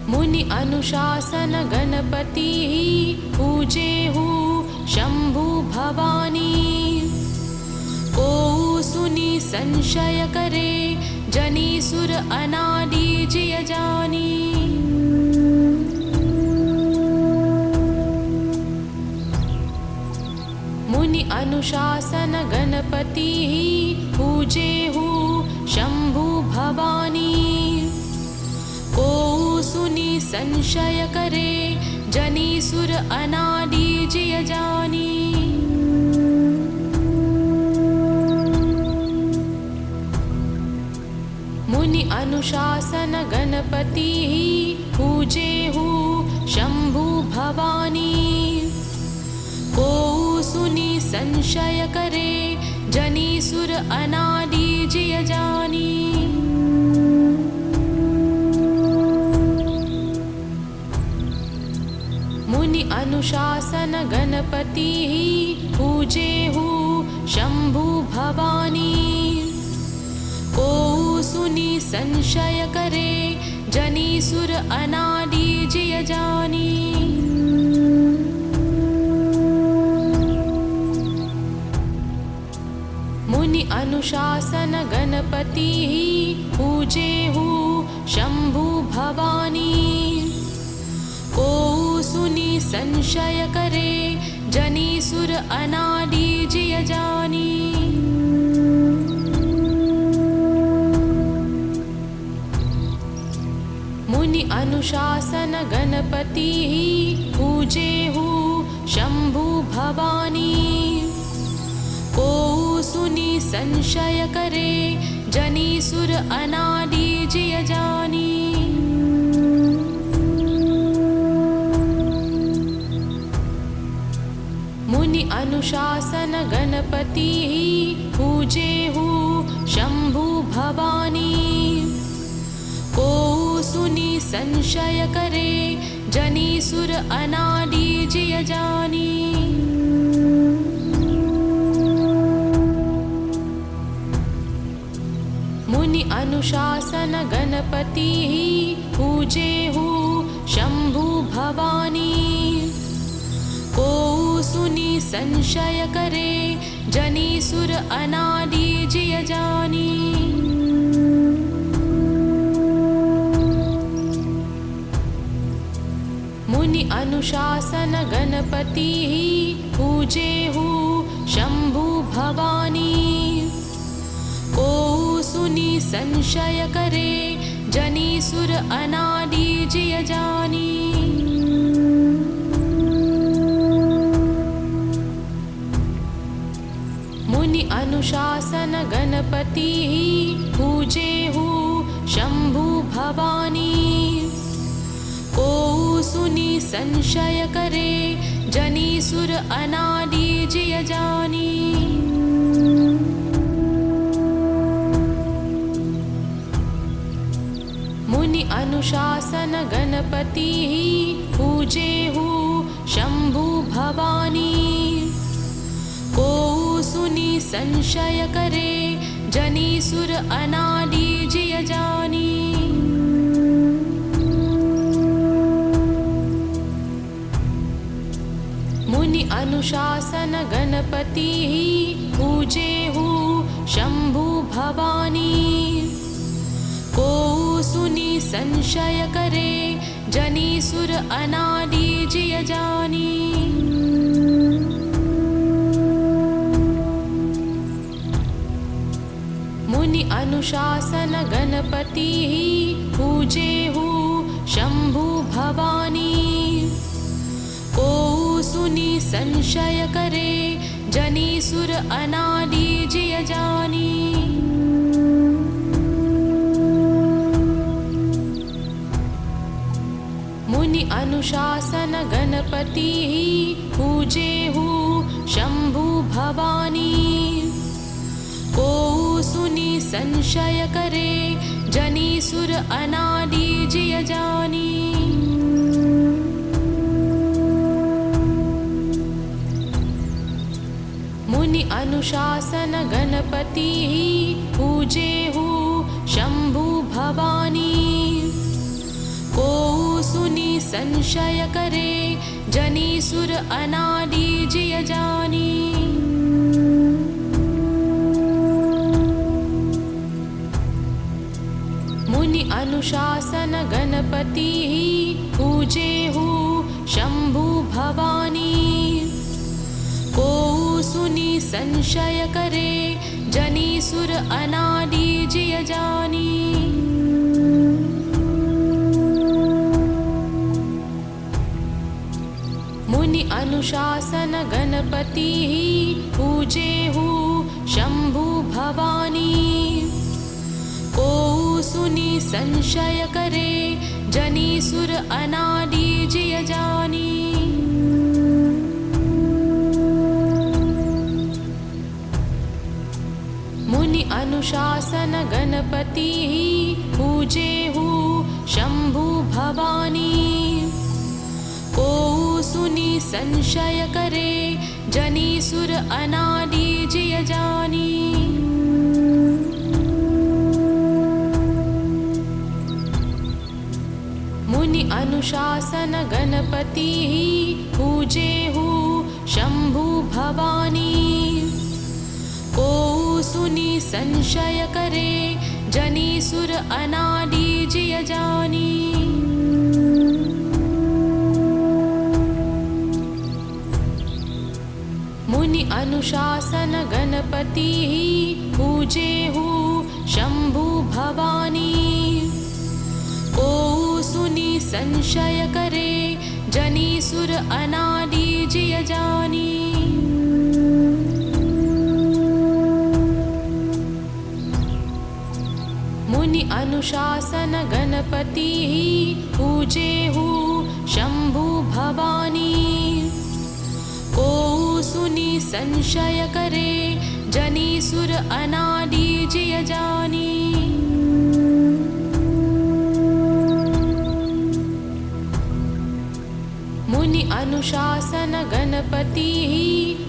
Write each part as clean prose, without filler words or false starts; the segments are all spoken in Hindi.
मुनि अनुशासन गणपति पूजेहु शंभु भवानी। को सुनि संशय करे जनी सुर अनादि जिय जानी। मुनि अनुशासन गणपति पूजेहु शंभु भवानी। को सुनि संशय करे जनी सुर अनादि जिय जानी। मुनि अनुशासन गणपति पूजेहु शंभु भवानी। को सुनि संशय करे जनी सुर अनादि जिय जानी। मुनि अनुशासन गणपति पूजेहु शंभु भवानी। को सुनि संशय करे जनी सुर अनादि जिय जानी। मुनि अनुशासन गणपति पूजेहु शंभु भवानी। को सुनि संशय करे जनी सुर अनादि जिय जानी। मुनि अनुशासन गणपति पूजेहु शंभु भवानी। को सुनि संशय करे जनी सुर अनादि जिय जानी। मुनि अनुशासन गणपति पूजेहु शंभु भवानी। को सुनि संशय करे जनी सुर अनादि जिय जानी। मुनि अनुशासन गणपति पूजेहु शंभु भवानी। को सुनि संशय करे जनी सुर अनादि जिय जानी। मुनि अनुशासन गणपति पूजेहु शंभु भवानी। को सुनि संशय करे जनी सुर अनादि जिय जानी। मुनि अनुशासन गणपति पूजेहु शंभु भवानी। को सुनि संशय करे जनी सुर अनादि जिय जानी। मुनि अनुशासन गणपति पूजेहु शंभु भवानी। को सुनि संशय करे जनी सुर अनादि जिय जानी। मुनि अनुशासन गणपति पूजेहु शंभु भवानी। को सुनि संशय करे जनी सुर अनादि जिय जानी। मुनि अनुशासन गणपति पूजेहु शंभु भवानी। को सुनि संशय करे जनी सुर अनादि जिय जानी। मुनि अनुशासन गणपति पूजेहु शंभु भवानी। को सुनि संशय करे जनी सुर अनादि जिय जानी। मुनि अनुशासन गणपति पूजेहु शंभु भवानी। को संशय करे, जनी सुर अनादि जिय जानी। मुनि अनुशासन गणपति पूजे हु शंभु भवानी। को सुनी संशय करे, जनी सुर अनादि जिय जानी। मुनि अनुशासन गणपति पूजे हु शंभु भवानी। को सुनी संशय करे, जनी सुर अनादि जिय जानी। मुनि अनुशासन गणपति पूजे हु शंभु भवानी। को सुनी संशय करे, जनी सुर अनादि जिय जानी। मुनि अनुशासन गणपति पूजे हु शंभु भवानी। को सुनी संशय करे, जनी सुर अनादि जिय जानी। मुनि अनुशासन गणपति पूजे हु शंभु भवानी। को सुनी संशय करे, जनी सुर अनादि जिय जानी। मुनि अनुशासन गणपति पूजे हु शंभु भवानी। को सुनी संशय करे, जनी सुर अनादि जिय जानी। मुनि अनुशासन गणपति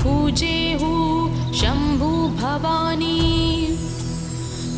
पूजे हु शंभु भवानी।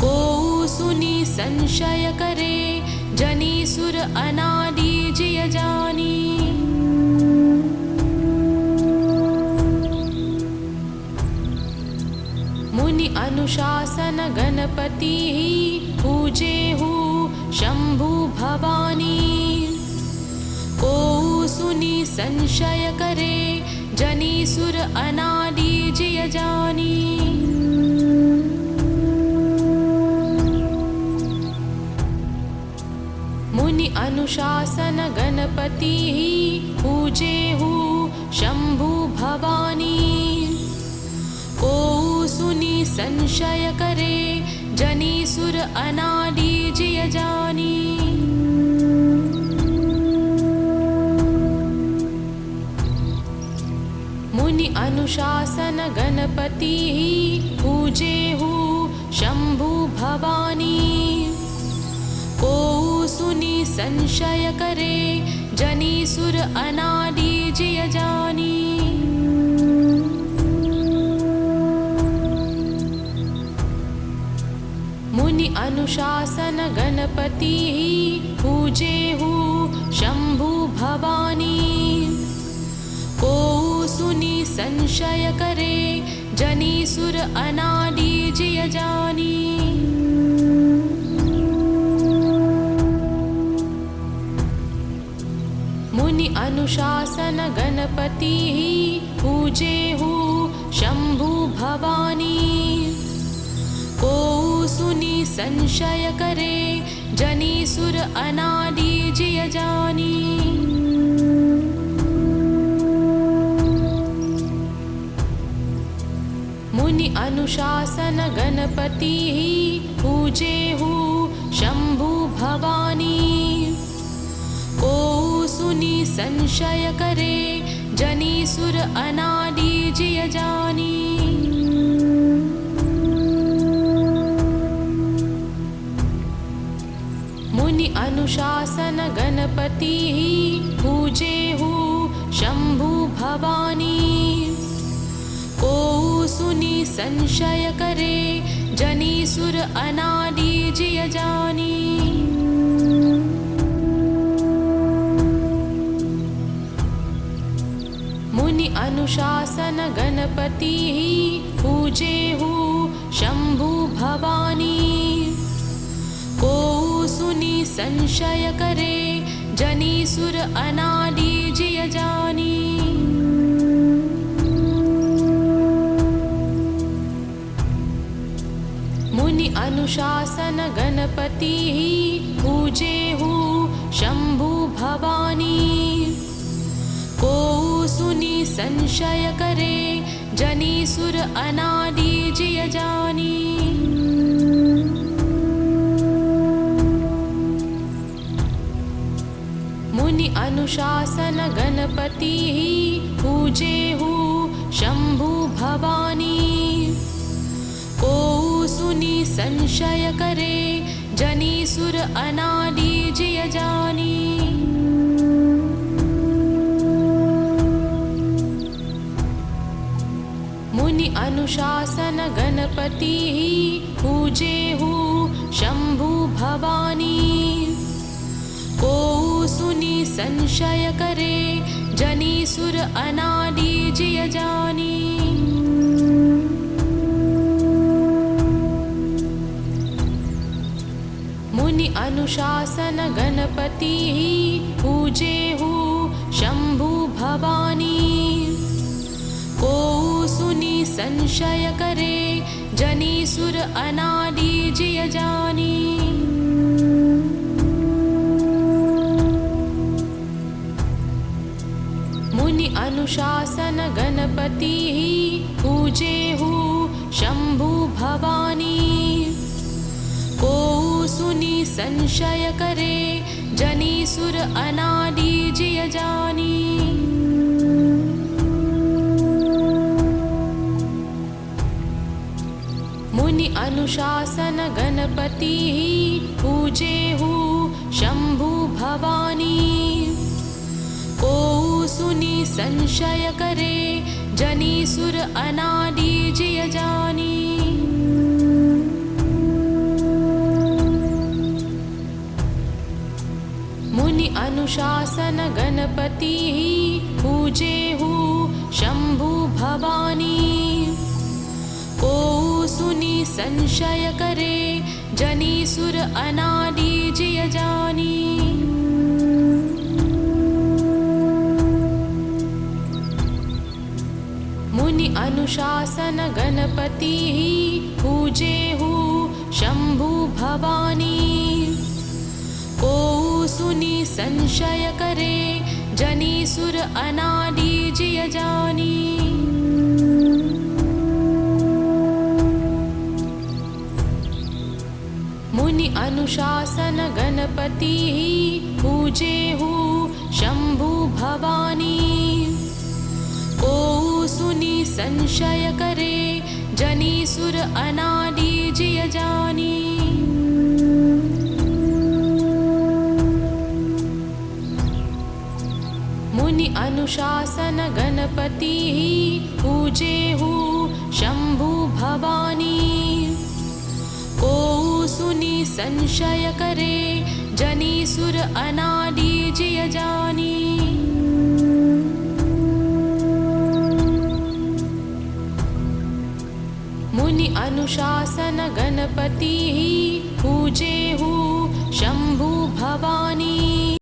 को सुनी संशय करे, जनी सुर अनादि जिय जानी। मुनि अनुशासन गणपति पूजे हु शंभु भवानी। को सुनी संशय करे, जनी सुर अनादि जिय जानी। मुनि अनुशासन गणपति पूजे हु शंभु भवानी। को सुनी संशय करे, जनी सुर अनादि जिय जानी। मुनि अनुशासन गणपति पूजे हु शंभु भवानी। को सुनी संशय करे, जनी सुर अनादि जिय जानी। मुनि अनुशासन गणपति पूजे हु शंभु भवानी। को सुनी संशय करे, जनी सुर अनादि जिय जानी। मुनि अनुशासन गणपति पूजे हु शंभु भवानी। को सुनी संशय करे, जनी सुर अनादि जिय जानी। मुनि अनुशासन गणपति पूजे हु शंभु भवानी। को सुनी संशय करे, जनी सुर अनादि जिय जानी। मुनि अनुशासन गणपति पूजे हु शंभु भवानी। को सुनी संशय करे, जनी सुर अनादि जिय जानी। गणपतिः पूजेहु शम्भु भवानी। को सुनि संशय करे जनि सुर अनादि जिय जानी। मुनि अनुशासन गणपतिः पूजेहु शम्भु भवानी। को सुनि संशय करे जनि सुर अनादि जिय जानी। मुनि अनुशासन गणपतिः पूजेहु शम्भु भवानी। को सुनि संशय करे जनि सुर अनादि जिय जानी। मुनि अनुशासन गणपतिः पूजेहु शम्भु भवानी। को सुनि संशय करे जनि सुर अनादि जिय जानी। मुनि अनुशासन गणपतिः पूजेहु शम्भु भवानी। को सुनि संशय करे जनि सुर अनादि जिय जानी। मुनि अनुशासन गणपतिः पूजेहु शम्भु भवानी। को सुनि संशय करे जनि सुर अनादि जिय जानी। मुनि अनुशासन गणपतिः पूजेहु शम्भु भवानी। को सुनि संशय करे जनि सुर अनादि जिय जानी। मुनि अनुशासन गणपतिः पूजेहु शम्भु भवानी। को सुनि संशय करे जनि सुर अनादि जिय जानी। मुनि अनुशासन गणपतिः पूजेहु शम्भु भवानी। को सुनि संशय करे जनि सुर अनादि जिय जानी। मुनि अनुशासन गणपतिः पूजेहु शम्भु भवानी। को सुनि संशय करे जनि सुर अनादि जिय जानी। मुनि अनुशासन गणपतिः पूजेहु शम्भु भवानी। को सुनि संशय करे जनि सुर अनादि जिय जानी। मुनि अनुशासन गणपतिः पूजेहु शम्भु भवानी।